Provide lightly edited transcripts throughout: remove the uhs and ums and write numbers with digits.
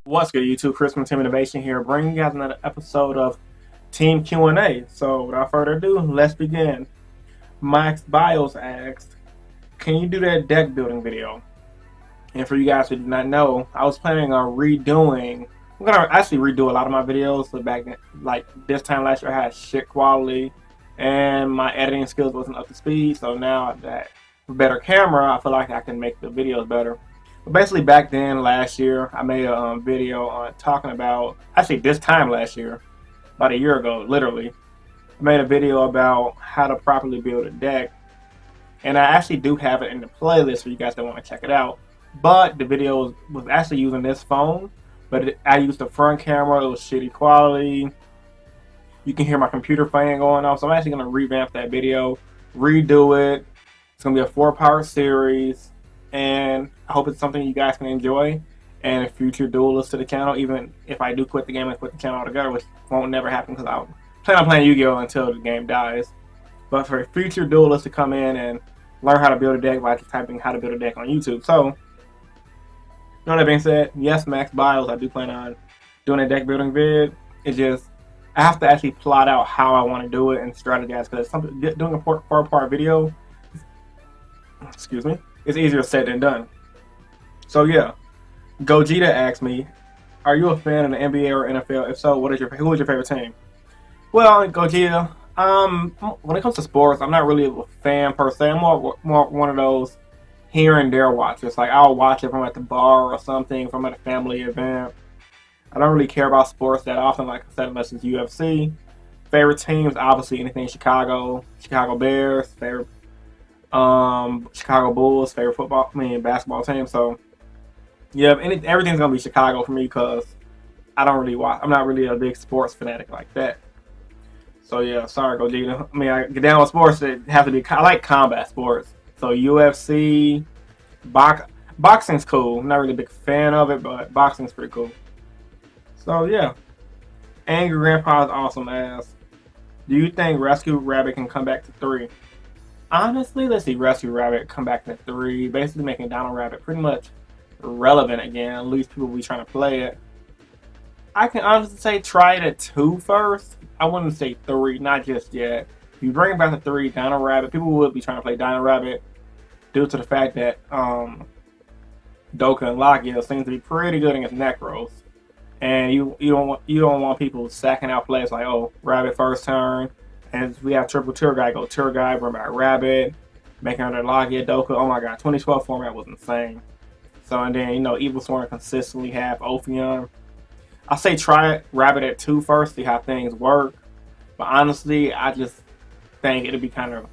What's good, YouTube? Chris from Team Innovation here, bringing you guys another episode of Team Q&A. So, without further ado, let's begin. Max Bios asked, can you do that deck building video? And for you guys who do not know, I was planning on redoing. I'm gonna actually redo a lot of my videos. So back then, like this time last year, I had shit quality, and my editing skills wasn't up to speed. So now that better camera, I feel like I can make the videos better. But basically, back then last year, I made a video on talking about, actually this time last year, about a year ago, literally, I made a video about how to properly build a deck, and I actually do have it in the playlist for you guys that want to check it out. But the video was actually using this phone, but I used the front camera. It was shitty quality. You can hear my computer fan going off, so I'm actually going to revamp that video, redo it. It's going to be a 4-part series, and I hope it's something you guys can enjoy. And if future duelists to the channel, even if I do quit the game and quit the channel altogether, which won't never happen because I plan on playing Yu-Gi-Oh until the game dies. But for future duelists to come in and learn how to build a deck by just typing how to build a deck on YouTube. So, that being said, yes, Max Bios, I do plan on doing a deck building vid. It's just, I have to actually plot out how I want to do it and strategize, because doing a 4-part video, excuse me, it's easier said than done. So yeah, Gogeta asked me, are you a fan of the NBA or NFL? If so, who is your favorite team? Well, Gogeta, when it comes to sports, I'm not really a fan per se. I'm more one of those here and there watchers. Like, I'll watch if I'm at the bar or something, if I'm at a family event. I don't really care about sports that often, like I said, unless it's UFC. Favorite teams, obviously anything Chicago Bears, favorite Chicago Bulls, favorite basketball team. So yeah, everything's gonna be Chicago for me, because I don't really watch. I'm not really a big sports fanatic like that. So yeah, sorry, Gogeta. I mean, I get down with sports. It has to be. I like combat sports. So UFC, boxing's cool. I'm not really a big fan of it, but boxing's pretty cool. So yeah, Angry Grandpa is awesome ass. Do you think Rescue Rabbit can come back to 3? Honestly, let's see Rescue Rabbit come back to 3, basically making Donald Rabbit pretty much relevant again. At least people will be trying to play it. I can honestly say try it at 2 first. I wouldn't say 3, not just yet. If you bring it back to 3, Donald Rabbit, people will be trying to play Donald Rabbit due to the fact that Doka and Lagia seems to be pretty good against Nekroz. And you don't want people sacking out plays like, oh, Rabbit first turn, and we have triple Tour Guy, go Tour Guy, bring back Rabbit, making under Lagia, Doka. Oh my god, 2012 format was insane. So, and then, Evil Swarm consistently have Ophion. I say try it, Rabbit at 2 first, see how things work. But honestly, I just think it'll be kind of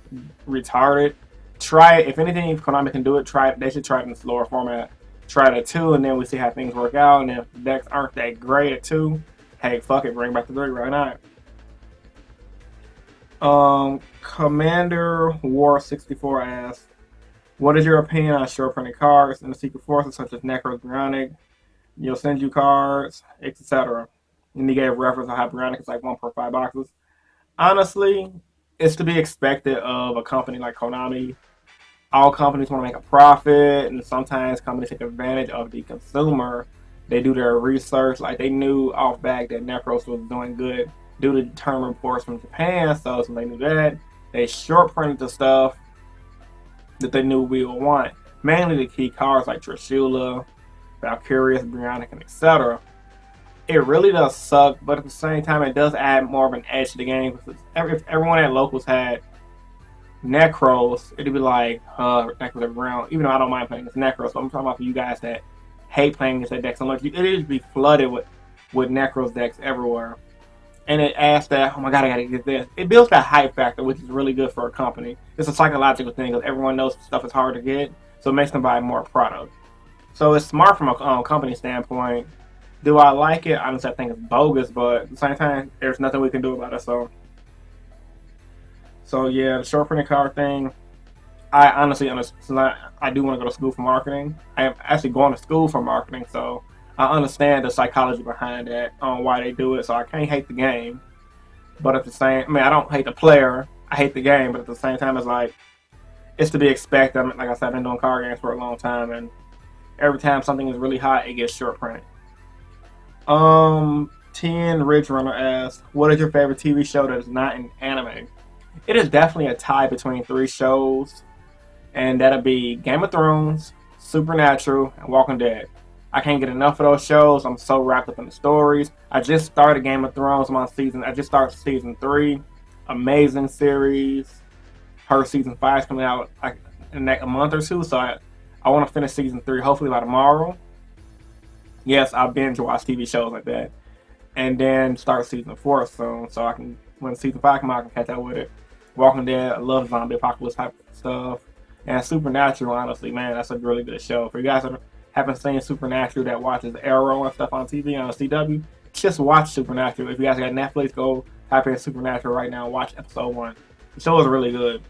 retarded. Try it. If anything, if Konami can do it, try it. They should try it in the slower format. Try it at 2, and then we see how things work out. And if the decks aren't that great at 2, hey, fuck it, bring back the 3, right now. Commander War 64 asks, what is your opinion on short printed cards in the Secret Forces such as Nekroz of Brionac, Yosenju cards, etc.? And he gave reference on how Brionac is like 1 per 5 boxes. Honestly, it's to be expected of a company like Konami. All companies want to make a profit, and sometimes companies take advantage of the consumer. They do their research. Like, they knew off back that Nekroz was doing good due to term reports from Japan, so they knew that. They short printed the stuff that they knew we would want. Mainly the key cards like Trishula, Valkyrus, Brionac, and etc. It really does suck, but at the same time, it does add more of an edge to the game. If everyone at locals had Nekroz, it'd be like, Nekroz of Brionac. Even though I don't mind playing this Nekroz, but I'm talking about for you guys that hate playing this deck so much. It'd just be flooded with Nekroz decks everywhere. And it adds that, oh my god, I gotta get this. It builds that hype factor, which is really good for a company. It's a psychological thing, because everyone knows stuff is hard to get, so it makes them buy more product. So it's smart from a company standpoint. Do I like it? Honestly, I think it's bogus, but at the same time, there's nothing we can do about it. So yeah, the short printed card thing, I honestly, since I do want to go to school for marketing, I am actually going to school for marketing, so I understand the psychology behind that, on why they do it, so I can't hate the game. But at the same, I don't hate the player, I hate the game, but at the same time, it's like, it's to be expected. Like I said, I've been doing card games for a long time, and every time something is really hot, it gets short printed. Ten Ridge Runner asks, "What is your favorite TV show that is not an anime?" It is definitely a tie between three shows, and that'll be Game of Thrones, Supernatural, and Walking Dead. I can't get enough of those shows. I'm so wrapped up in the stories. I just started Game of Thrones. I just started season 3. Amazing series. Her season 5 is coming out like in a month or two, so I want to finish season 3 hopefully by tomorrow. Yes, I binge watch TV shows like that, and then start season 4 soon, so I can when season 5 come out, I can catch up with it. Walking Dead, I love zombie apocalypse type stuff, and Supernatural. Honestly, man, that's a really good show. For you guys that haven't seen Supernatural, that watches Arrow and stuff on TV on CW, just watch Supernatural. If you guys got Netflix, go type in Supernatural right now and watch episode 1. The show is really good.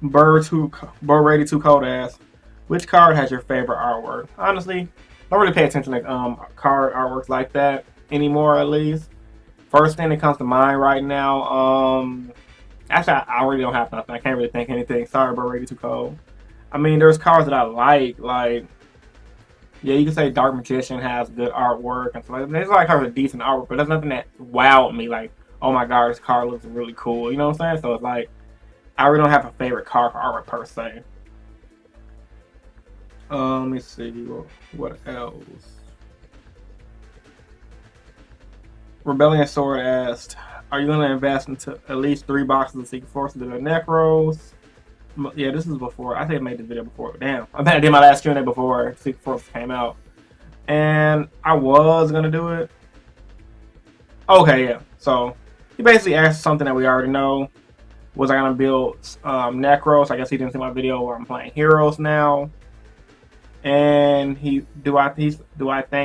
Bird Ready Too Cold asks, which card has your favorite artwork? Honestly, don't really pay attention to card artworks like that anymore, at least. First thing that comes to mind right now, actually, I really don't have nothing. I can't really think anything. Sorry, Bird Ready Too Cold. I mean, there's cards that I like, yeah, you can say Dark Magician has good artwork and stuff like that. There's like cards with decent artwork, but there's nothing that wowed me, like, oh my god, this card looks really cool. You know what I'm saying? So it's like, I really don't have a favorite card for artwork per se. Let me see what else. Rebellion Sword asked, "Are you going to invest into at least 3 boxes of Secret Forces of the Nekroz?" Yeah, this is before. I think I made this video before. Damn, I did my last Q&A before Secret Forces came out, and I was gonna do it. Okay, yeah. So he basically asked something that we already know. Was I gonna build Nekroz? I guess he didn't see my video where I'm playing heroes now. And do I think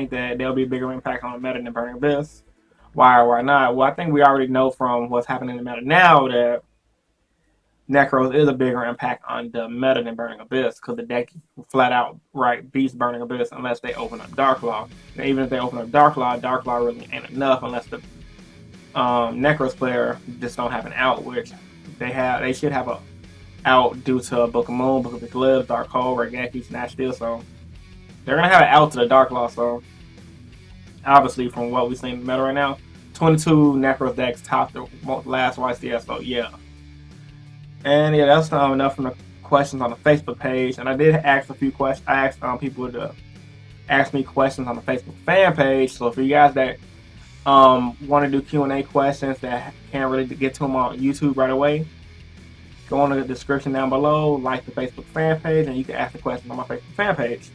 that there'll be a bigger impact on the meta than Burning Abyss? Why or why not? Well, I think we already know from what's happening in the meta now that Nekroz is a bigger impact on the meta than Burning Abyss, because the deck flat out beats Burning Abyss unless they open up Darklaw. And even if they open up Darklaw really ain't enough unless the Nekroz player just don't have an out, which they should have a out due to Book of Moon, Book of Eclipse, Dark Hole, Regeki, Snatch Steel, so they're gonna have an out to the Darklaw. So obviously, from what we've seen in the meta right now, 22 Nekroz decks top the last YCS. So yeah, and yeah, that's enough from the questions on the Facebook page. And I did ask a few questions. I asked people to ask me questions on the Facebook fan page. So for you guys that want to do Q&A questions that can't really get to them on YouTube right away, go on the description down below, like the Facebook fan page, and you can ask the questions on my Facebook fan page.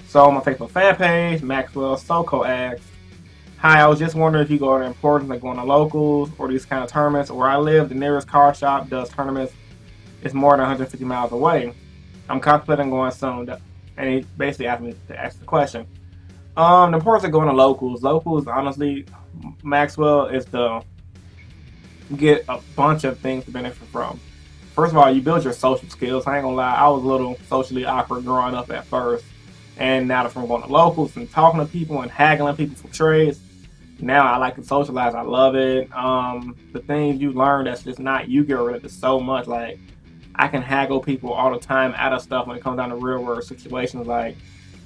So on my Facebook fan page, Maxwell Soko asked, "Hi, I was just wondering if you go to importance like going to locals or these kind of tournaments. Where I live, the nearest card shop does tournaments. It's more than 150 miles away. I'm contemplating going soon." And he basically asked me to ask the question. The importance of going to locals. Locals, honestly, Maxwell, is to get a bunch of things to benefit from. First of all, you build your social skills. I ain't gonna lie, I was a little socially awkward growing up at first. And now that from going to locals and talking to people and haggling people for trades, now I like to socialize. I love it. The things you learn that's just not you get rid of so much. Like, I can haggle people all the time out of stuff when it comes down to real world situations, like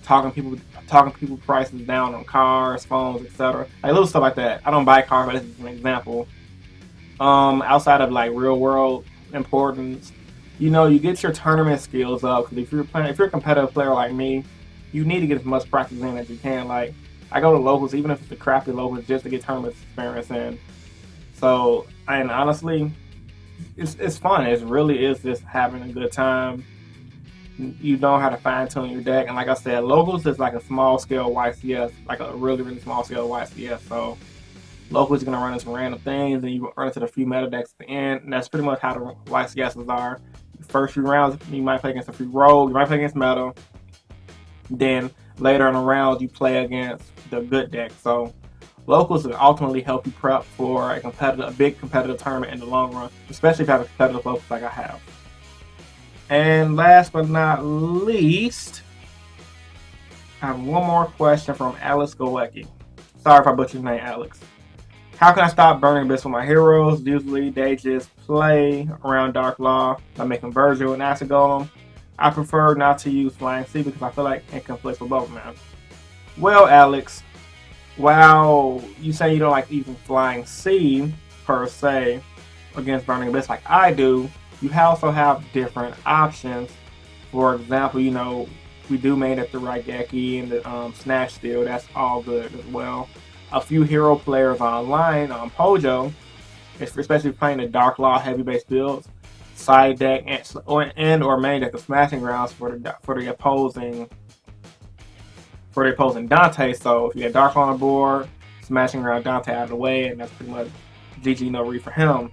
talking people prices down on cars, phones, etc. Like little stuff like that. I don't buy cars, but this is an example. Outside of like real world importance, you get your tournament skills up, because if you're a competitive player like me, you need to get as much practice in as you can. Like, I go to locals, even if it's the crappy locals, just to get tournament experience in. So, and honestly, it's fun. It really is just having a good time. You know how to fine tune your deck, and like I said, locals is like a small scale YCS, like a really, really small scale YCS. So locals are gonna run into random things, and you run into the few meta decks at the end, and that's pretty much how the YCSs are. First few rounds, you might play against a few rogue, you might play against meta. Then later in the rounds, you play against the good deck. So locals will ultimately help you prep for a big competitive tournament in the long run, especially if you have a competitive focus like I have. And last but not least, I have one more question from Alex Golecki. Sorry if I butchered your name, Alex. How can I stop burning Abyss with my heroes? Usually they just play around Darklaw by making Virgil and Acid Golem. I prefer not to use Flying Sea because I feel like it conflicts with Bubbleman. Well, Alex, while you say you don't like using Flying Sea per se against Burning Abyss like I do, you also have different options. For example, we do main at the Raigeki and the Snatch Steel. That's all good as well. A few hero players online on Pojo, especially playing the Dark Law heavy base builds, side deck and or main deck the Smashing Grounds for the opposing Dante. So if you get Dark Law on the board, Smashing Ground Dante out of the way, and that's pretty much GG no read for him.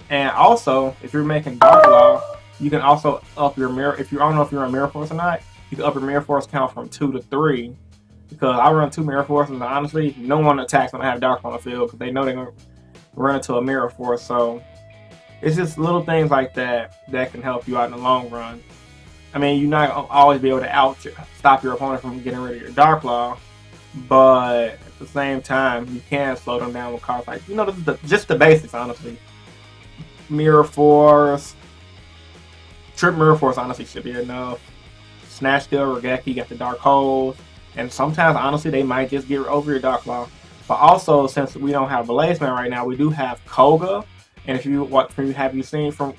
And also, if you're making Dark Law, you can also up your mirror. If you don't know if you're on Mirror Force or not, you can up your Mirror Force count from 2 to 3. Because I run 2 Mirror Forces, and honestly, no one attacks when I have Dark on the field because they know they're gonna run into a Mirror Force. So it's just little things like that that can help you out in the long run. I mean, you're not gonna always be able to stop your opponent from getting rid of your Dark Law, but at the same time, you can slow them down with cards like just the basics, honestly. Mirror Force, Trip Mirror Force honestly should be enough. Snatch Steel, Raigeki got the Dark Holes, and sometimes honestly they might just get over your Dark Law. But also, since we don't have Blazeman right now, we do have Koga, and have you seen from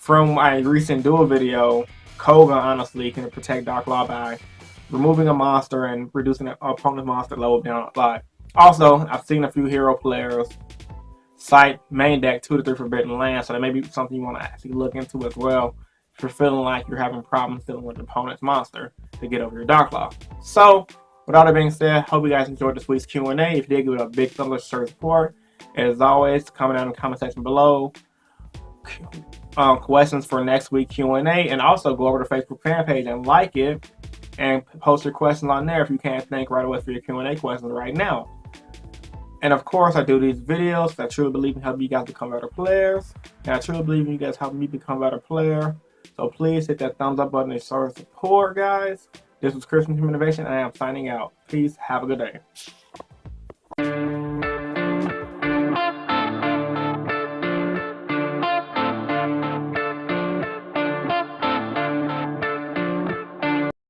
my recent duel video, Koga honestly can protect Dark Law by removing a monster and reducing an opponent's monster level down a lot. Also, I've seen a few hero players cite main deck 2 to 3 Forbidden Lands, so that may be something you want to actually look into as well if you're feeling like you're having problems dealing with the opponent's monster to get over your Dark Law. So, with all that being said, hope you guys enjoyed this week's Q&A. If you did, give it a big thumbs up, show support. As always, comment down in the comment section below questions for next week Q&A, and also go over to the Facebook fan page and like it and post your questions on there if you can't think right away for your Q&A questions right now. And of course, I do these videos that I truly believe in helping you guys become better players. And I truly believe in you guys helping me become a better player. So please hit that thumbs up button and show support, guys. This was Chris from Human Innovation, and I am signing out. Peace. Have a good day.